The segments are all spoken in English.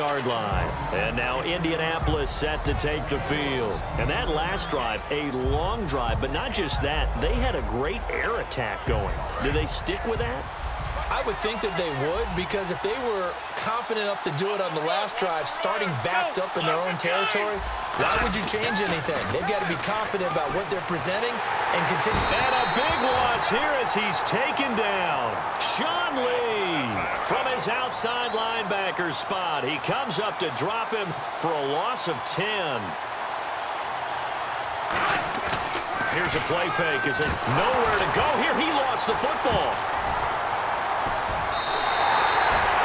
20-yard line. And now Indianapolis set to take the field. And that last drive, a long drive, but not just that. They had a great air attack going. Do they stick with that? I would think that they would, because if they were confident enough to do it on the last drive, starting backed up in their own territory, why would you change anything? They've got to be confident about what they're presenting and continue. And a big loss here as he's taken down. Sean Lee from his outside linebacker spot. He comes up to drop him for a loss of 10. Here's a play fake as there's nowhere to go here. He lost the football.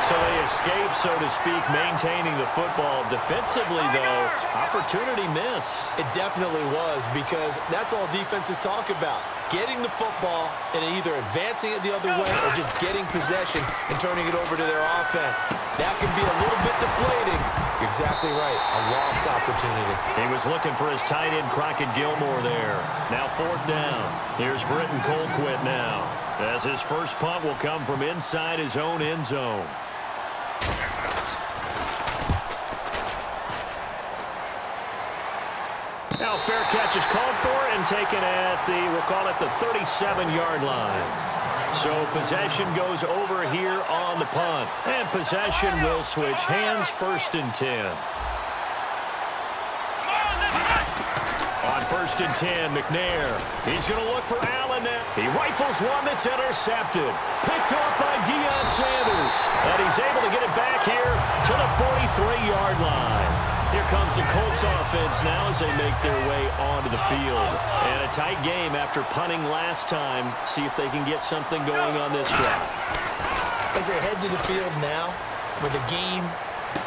So they escape, so to speak, maintaining the football. Defensively, though, opportunity miss. It definitely was, because that's all defenses talk about. Getting the football and either advancing it the other way or just getting possession and turning it over to their offense. That can be a little bit deflating. You're exactly right. A lost opportunity. He was looking for his tight end, Crockett Gilmore, there. Now 4th down. Here's Britton Colquitt now, as his first punt will come from inside his own end zone. Now fair catch is called for and taken at the, we'll call it the 37-yard line. So possession goes over here on the punt. And possession will switch hands, 1st and 10. On 1st and 10, McNair. He's going to look for Allen. He rifles one that's intercepted. Picked off by Deion Sanders. And he's able to get it back here to the 43-yard line. Here comes the Colts offense now as they make their way onto the field. And a tight game after punting last time. See if they can get something going on this drive. As they head to the field now, with the game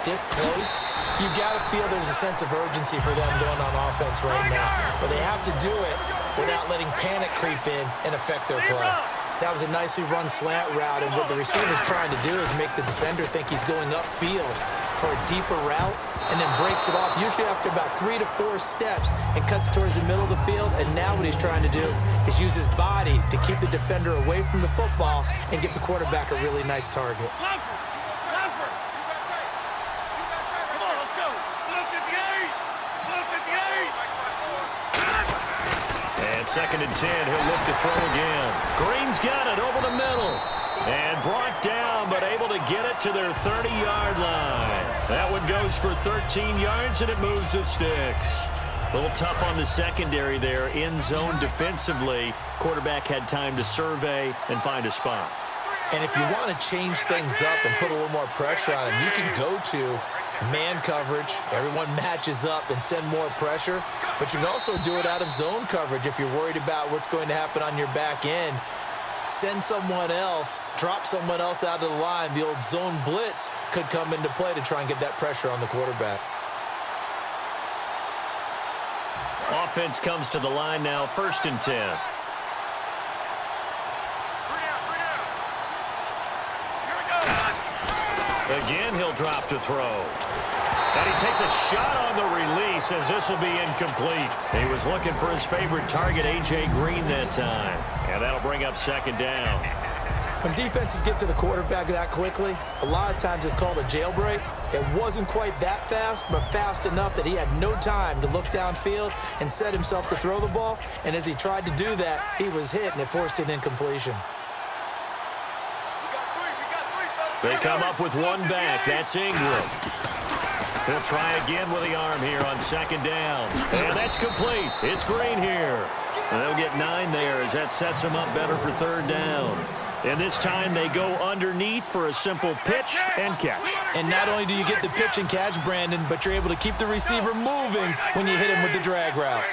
this close, you've got to feel there's a sense of urgency for them going on offense right now. But they have to do it without letting panic creep in and affect their play. That was a nicely run slant route, and what the receiver's trying to do is make the defender think he's going upfield for a deeper route, and then breaks it off, usually after about 3 to 4 steps, and cuts towards the middle of the field. And now what he's trying to do is use his body to keep the defender away from the football and give the quarterback a really nice target. And 2nd and 10, he'll look to throw again. Green's got it over the middle. And brought down, but able to get it to their 30-yard line. That one goes for 13 yards, and it moves the sticks. A little tough on the secondary there, in zone defensively. Quarterback had time to survey and find a spot. And if you want to change things up and put a little more pressure on him, you can go to man coverage. Everyone matches up and send more pressure. But you can also do it out of zone coverage if you're worried about what's going to happen on your back end. Send someone else, drop someone else out of the line. The old zone blitz could come into play to try and get that pressure on the quarterback. Offense comes to the line now, 1st and 10. Again, he'll drop to throw. And he takes a shot on the release as this will be incomplete. He was looking for his favorite target, A.J. Green, that time. And that'll bring up 2nd down. When defenses get to the quarterback that quickly, a lot of times it's called a jailbreak. It wasn't quite that fast, but fast enough that he had no time to look downfield and set himself to throw the ball. And as he tried to do that, he was hit, and it forced an incompletion. They come up with one back. That's Ingram. He'll try again with the arm here on 2nd down. And that's complete. It's Green here. And they'll get 9 there as that sets them up better for 3rd down. And this time they go underneath for a simple pitch and catch. And not only do you get the pitch and catch, Brandon, but you're able to keep the receiver moving when you hit him with the drag route.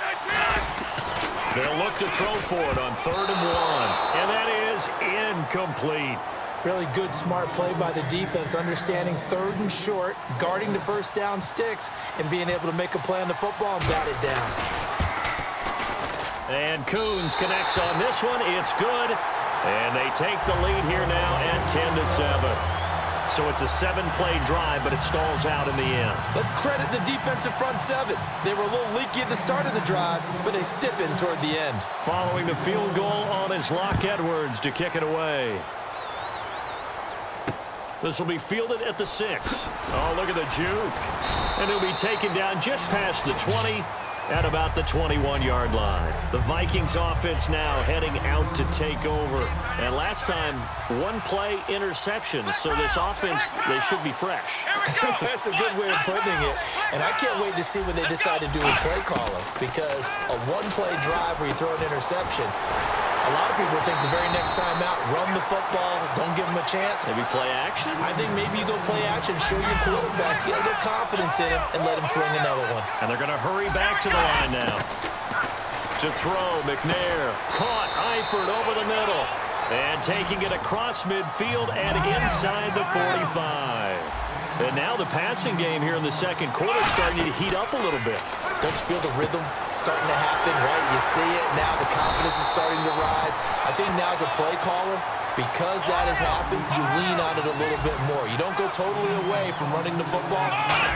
They'll look to throw for it on 3rd and 1. And that is incomplete. Really good, smart play by the defense, understanding 3rd and short, guarding the 1st down sticks, and being able to make a play on the football and bat it down. And Coons connects on this one. It's good. And they take the lead here now at 10-7. So it's a 7-play drive, but it stalls out in the end. Let's credit the defensive front 7. They were a little leaky at the start of the drive, but they stiffened toward the end. Following the field goal on his Locke Edwards to kick it away. This will be fielded at the 6. Oh, look at the juke. And he'll be taken down just past the 20 at about the 21-yard line. The Vikings offense now heading out to take over. And last time, one play interception. So this offense, they should be fresh. That's a good way of putting it. And I can't wait to see what they decide to do with play calling. Because a one-play drive where you throw an interception, a lot of people think the very next time out, run the football, don't give them a chance. Maybe play action? I think maybe you go play action, show your quarterback, get a little confidence in him, and let him fling another one. And they're going to hurry back to the line now. To throw, McNair. Caught, Eifert over the middle. And taking it across midfield and inside the 45. And now the passing game here in the second quarter is starting to heat up a little bit. Don't you feel the rhythm starting to happen, right? You see it. Now the confidence is starting to rise. I think now as a play caller, because that has happened, you lean on it a little bit more. You don't go totally away from running the football,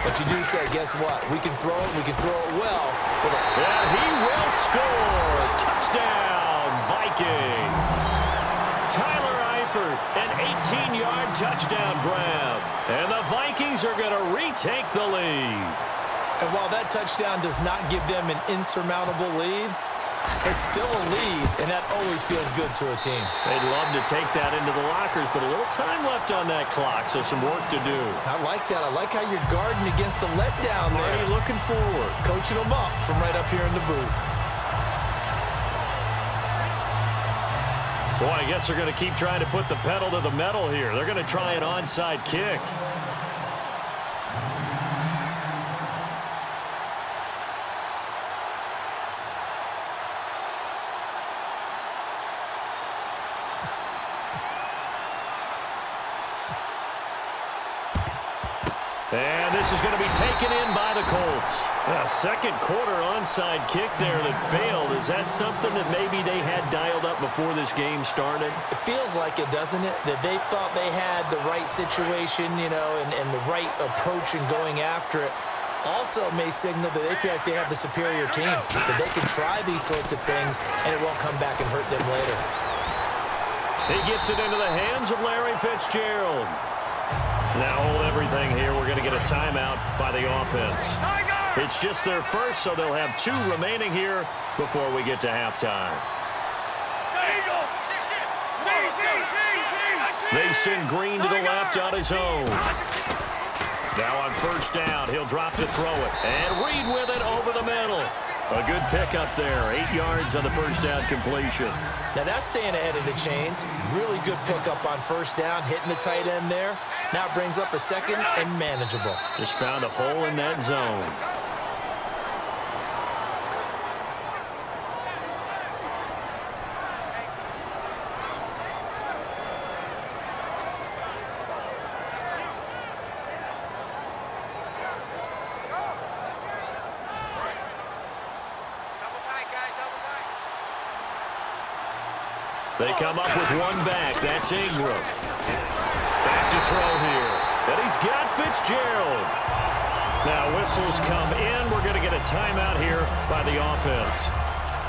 but you do say, guess what? We can throw it. We can throw it well. And he will score. Touchdown, Vikings. Tyler Eifert, an 18-yard touchdown grab. And the Vikings are going to retake the lead. And while that touchdown does not give them an insurmountable lead, it's still a lead, and that always feels good to a team. They'd love to take that into the lockers, but a little time left on that clock, so some work to do. I like that. I like how you're guarding against a letdown there. Already looking forward. Coaching them up from right up here in the booth. Boy, I guess they're going to keep trying to put the pedal to the metal here. They're going to try an onside kick. And this is going to be taken in by the Colts. A second quarter onside kick there that failed. Is that something that maybe they had dialed up before this game started? It feels like it, doesn't it? That they thought they had the right situation, you know, and the right approach in going after it. Also may signal that they feel like they have the superior team, that they can try these sorts of things and it won't come back and hurt them later. He gets it into the hands of Larry Fitzgerald. Now hold everything here. We're going to get a timeout by the offense. It's just their first, so they'll have 2 remaining here before we get to halftime. They send Green to the left on his own. Now on first down, he'll drop to throw it. And Reed with it over the middle. A good pickup there. 8 yards on the first down completion. Now that's staying ahead of the chains. Really good pickup on first down, hitting the tight end there. Now it brings up a second and manageable. Just found a hole in that zone. They come up with one back. That's Ingram. Back to throw here. And he's got Fitzgerald. Now whistles come in. We're going to get a timeout here by the offense.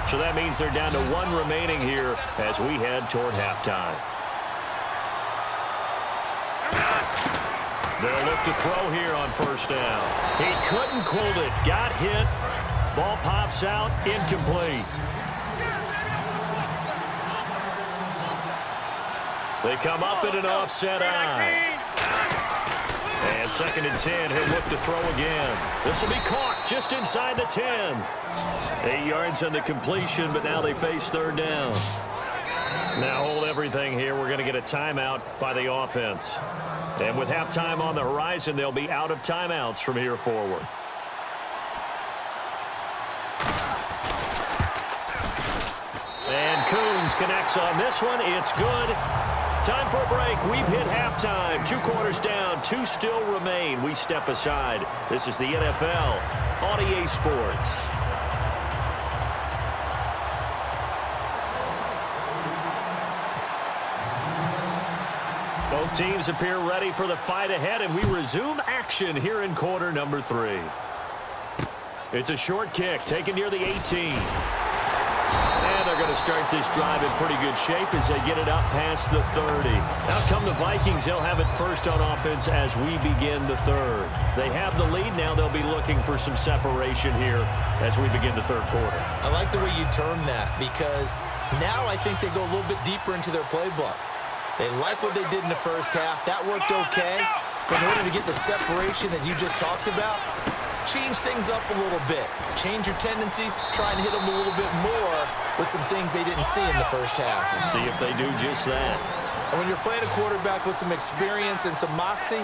So that means they're down to 1 remaining here as we head toward halftime. They'll look to throw here on first down. He couldn't hold it. Got hit. Ball pops out. Incomplete. They come up in an offset eye. And 2nd and 10, he'll look to throw again. This will be caught just inside the 10. 8 yards on the completion, but now they face 3rd down. Now hold everything here. We're going to get a timeout by the offense. And with halftime on the horizon, they'll be out of timeouts from here forward. And Coons connects on this one. It's good. Time for a break. We've hit halftime. 2 quarters down. 2 still remain. We step aside. This is the NFL on EA Sports. Both teams appear ready for the fight ahead, and we resume action here in quarter number 3. It's a short kick taken near the 18. And they're going to start this drive in pretty good shape as they get it up past the 30. Now come the Vikings. They'll have it first on offense as we begin the third. They have the lead. Now they'll be looking for some separation here as we begin the third quarter. I like the way you term that because now I think they go a little bit deeper into their playbook. They like what they did in the first half. That worked okay. But in order to get the separation that you just talked about, change things up a little bit. Change your tendencies. Try and hit them a little bit more with some things they didn't see in the first half. We'll see if they do just that. And when you're playing a quarterback with some experience and some moxie,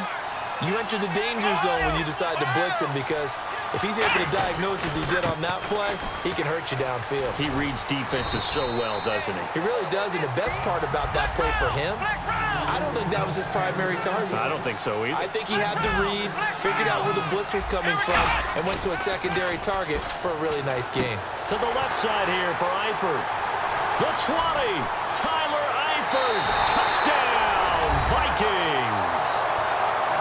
you enter the danger zone when you decide to blitz him because if he's able to diagnose as he did on that play, he can hurt you downfield. He reads defenses so well, doesn't he? He really does, and the best part about that play for him, I don't think that was his primary target. I don't think so either. I think he had the read, figured out where the blitz was coming from, and went to a secondary target for a really nice gain. To the left side here for Eifert. The 20, Tyler Eifert, touchdown, Vikings.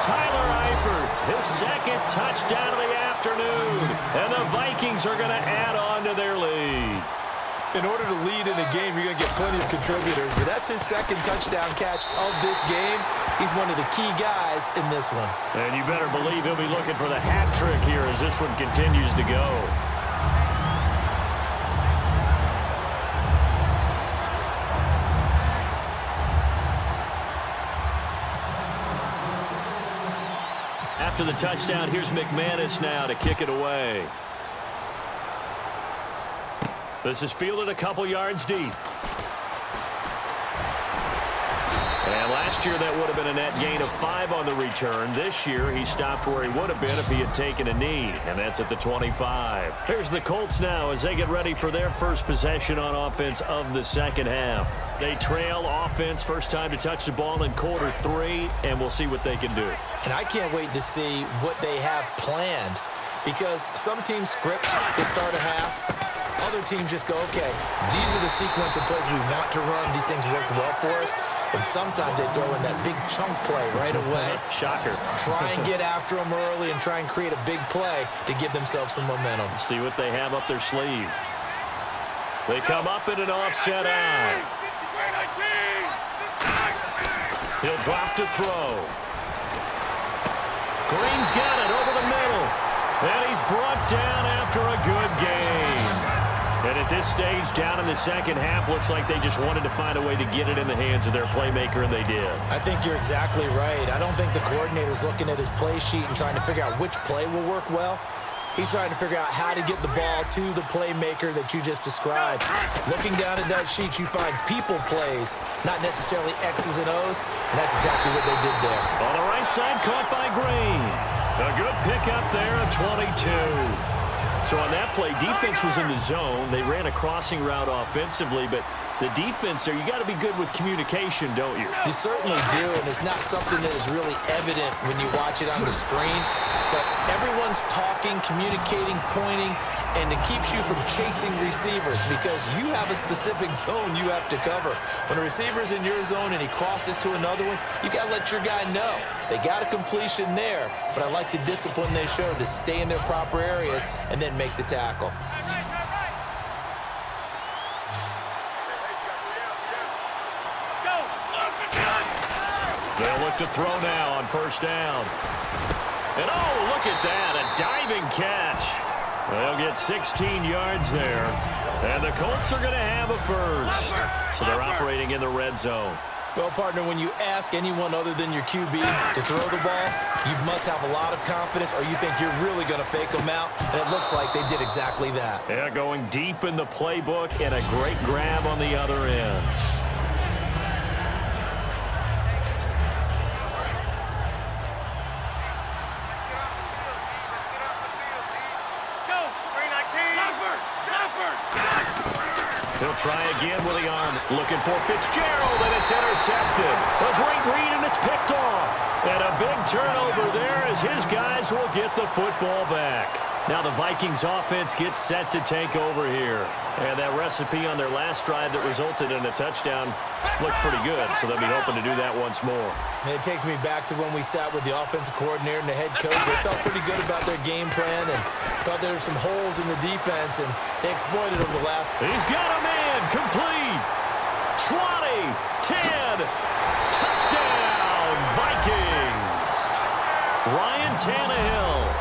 Tyler Eifert, his second touchdown of the afternoon, and the Vikings are going to add on to their lead. In order to lead in a game, you're going to get plenty of contributors, but that's his second touchdown catch of this game. He's one of the key guys in this one. And you better believe he'll be looking for the hat trick here as this one continues to go. After the touchdown, here's McManus now to kick it away. This is fielded a couple yards deep. And last year, that would have been a net gain of 5 on the return. This year, he stopped where he would have been if he had taken a knee, and that's at the 25. Here's the Colts now as they get ready for their first possession on offense of the second half. They trail offense, first time to touch the ball in quarter 3, and we'll see what they can do. And I can't wait to see what they have planned because some teams script to start a half. Other teams just go, okay, these are the sequence of plays we want to run. These things worked well for us. And sometimes they throw in that big chunk play right away. Shocker. Try and get after them early and try and create a big play to give themselves some momentum. See what they have up their sleeve. They come up in an offset eye. He'll drop to throw. Green's got it over the middle. And he's brought down after a good game. And at this stage, down in the second half, looks like they just wanted to find a way to get it in the hands of their playmaker, and they did. I think you're exactly right. I don't think the coordinator's looking at his play sheet and trying to figure out which play will work well. He's trying to figure out how to get the ball to the playmaker that you just described. Looking down at that sheet, you find people plays, not necessarily X's and O's, and that's exactly what they did there. On the right side, caught by Green. A good pickup there, a 22. So on that play, defense was in the zone. They ran a crossing route offensively, but the defense there, you got to be good with communication, don't you? You certainly do, and it's not something that is really evident when you watch it on the screen. But everyone's talking, communicating, pointing, and it keeps you from chasing receivers because you have a specific zone you have to cover. When a receiver's in your zone and he crosses to another one, you got to let your guy know. They got a completion there, but I like the discipline they showed to stay in their proper areas and then make the tackle. They'll look to throw now on first down. And oh, look at that, a diving catch. They'll get 16 yards there. And the Colts are going to have a first. So they're operating in the red zone. Well, partner, when you ask anyone other than your QB to throw the ball, you must have a lot of confidence or you think you're really going to fake them out, and it looks like they did exactly that. Yeah, going deep in the playbook and a great grab on the other end. He'll try again with the arm. Looking for Fitzgerald, and it's intercepted. A great read, and it's picked off. And a big turnover there as his guys will get the football back. Now the Vikings offense gets set to take over here. And that recipe on their last drive that resulted in a touchdown looked pretty good, so they'll be hoping to do that once more. And it takes me back to when we sat with the offensive coordinator and the head coach. They felt pretty good about their game plan and thought there were some holes in the defense, and they exploited them the last. He's got a man. again, complete. 20, 10, touchdown, Vikings. Ryan Tannehill